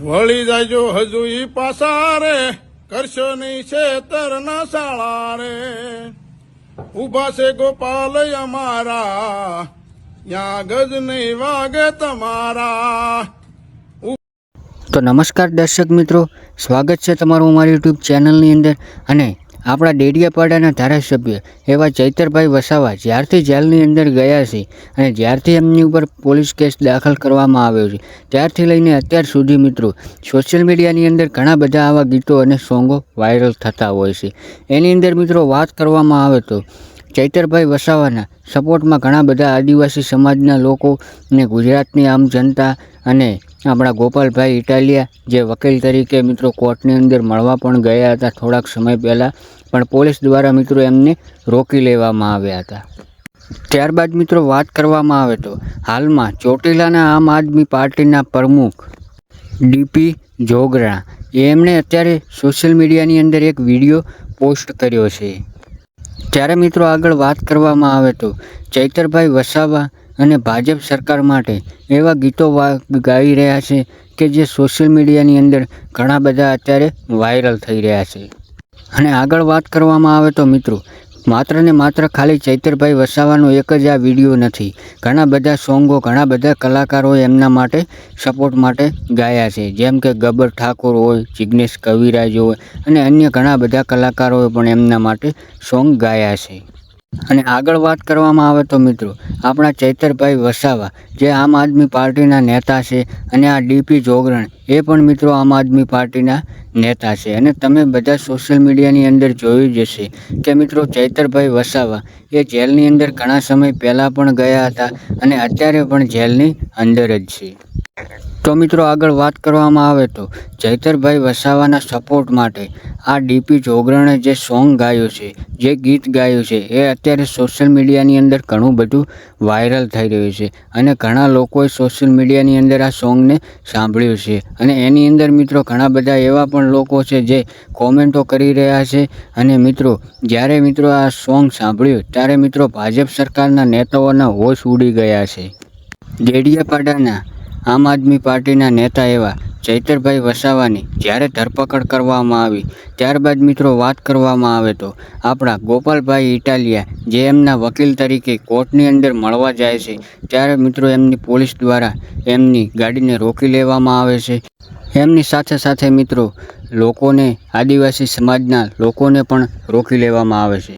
વળી જાયજો હજુ ઈ પાસા રે, કરશો નહીં છેતરના શાળા રે. ઉભા છે ગોપાલ અમારા, યા ગજ નહીં વાગે તમારા. તો નમસ્કાર દર્શક મિત્રો, સ્વાગત છે તમારું અમારી યુટ્યુબ ચેનલની અંદર. અને આપણા ડેડિયાપાડાના ધારાસભ્ય એવા ચૈતરભાઈ વસાવા જ્યારથી જેલની અંદર ગયા છે અને જ્યારથી એમની ઉપર પોલીસ કેસ દાખલ કરવામાં આવ્યો છે ત્યારથી લઈને અત્યાર સુધી મિત્રો સોશિયલ મીડિયાની અંદર ઘણા બધા આવા ગીતો અને સોંગો વાયરલ થતા હોય છે. એની અંદર મિત્રો વાત કરવામાં આવે તો ચૈતરભાઈ વસાવાના સપોર્ટમાં ઘણા બધા આદિવાસી સમાજના લોકો અને ગુજરાતની આમ જનતા અને આપણા ગોપાલભાઈ ઇટાલિયા જે વકીલ તરીકે મિત્રો કોર્ટની અંદર મળવા પણ ગયા હતા થોડાક સમય પહેલાં, પણ પોલીસ દ્વારા મિત્રો એમને રોકી લેવામાં આવ્યા હતા. ત્યારબાદ મિત્રો વાત કરવામાં આવે તો હાલમાં ચોટીલાના આમ આદમી પાર્ટીના પ્રમુખ ડીપી જોગરા એમણે અત્યારે સોશિયલ મીડિયાની અંદર એક વિડીયો પોસ્ટ કર્યો છે. ત્યારે મિત્રો આગળ વાત કરવામાં આવે તો ચૈતરભાઈ વસાવા અને ભાજપ સરકાર માટે એવા ગીતો ગાઈ રહ્યા છે કે જે સોશિયલ મીડિયાની અંદર ઘણા બધા અત્યારે વાયરલ થઈ રહ્યા છે. અને આગળ વાત કરવામાં આવે તો મિત્રો માત્ર ને માત્ર ખાલી ચૈતરભાઈ વસાવાનો એક જ આ વિડીયો નથી, ઘણા બધા સોંગો ઘણા બધા કલાકારોએ એમના માટે સપોર્ટ માટે ગાયા છે, જેમ કે ગબ્બર ઠાકોર હોય, જિગ્નેશ કવિરાજ હોય અને અન્ય ઘણા બધા કલાકારોએ પણ એમના માટે સોંગ ગાયા છે. અને આગળ વાત કરવામાં આવે તો મિત્રો આપણા ચૈતરભાઈ વસાવા જે આમ આદમી પાર્ટીના નેતા છે અને આ ડીપી જોગરણ એ પણ મિત્રો આમ આદમી પાર્ટીના નેતા છે. અને તમે બધા સોશિયલ મીડિયાની અંદર જોયું જ હશે કે મિત્રો ચૈતરભાઈ વસાવા એ જેલની અંદર ઘણા સમય પહેલાં પણ ગયા હતા અને અત્યારે પણ જેલની અંદર જ છે. તો મિત્રો આગળ વાત કરવામાં આવે તો ચૈતરભાઈ વસાવાના સપોર્ટ માટે આ ડીપી જોગરણે જે સોંગ ગાયું છે, જે ગીત ગાયું છે એ અત્યારે સોશિયલ મીડિયાની અંદર ઘણું બધું વાયરલ થઈ રહ્યું છે અને ઘણા લોકોએ સોશિયલ મીડિયાની અંદર આ સોંગને સાંભળ્યું છે. અને એની અંદર મિત્રો ઘણા બધા એવા પણ લોકો છે જે કોમેન્ટો કરી રહ્યા છે. અને મિત્રો જ્યારે મિત્રો આ સોંગ સાંભળ્યું ત્યારે મિત્રો ભાજપ સરકારના નેતાઓના હોશ ઉડી ગયા છે. ડેડિયાપાડાના આમ આદમી પાર્ટીના નેતા એવા ચૈતરભાઈ વસાવાની જ્યારે ધરપકડ કરવામાં આવી ત્યારબાદ મિત્રો વાત કરવામાં આવે તો આપણા ગોપાલભાઈ ઇટાલિયા જે એમના વકીલ તરીકે કોર્ટની અંદર મળવા જાય છે ત્યારે મિત્રો એમની પોલીસ દ્વારા એમની ગાડીને રોકી લેવામાં આવે છે. એમની સાથે સાથે મિત્રો લોકોને આદિવાસી સમાજના લોકોને પણ રોકી લેવામાં આવે છે.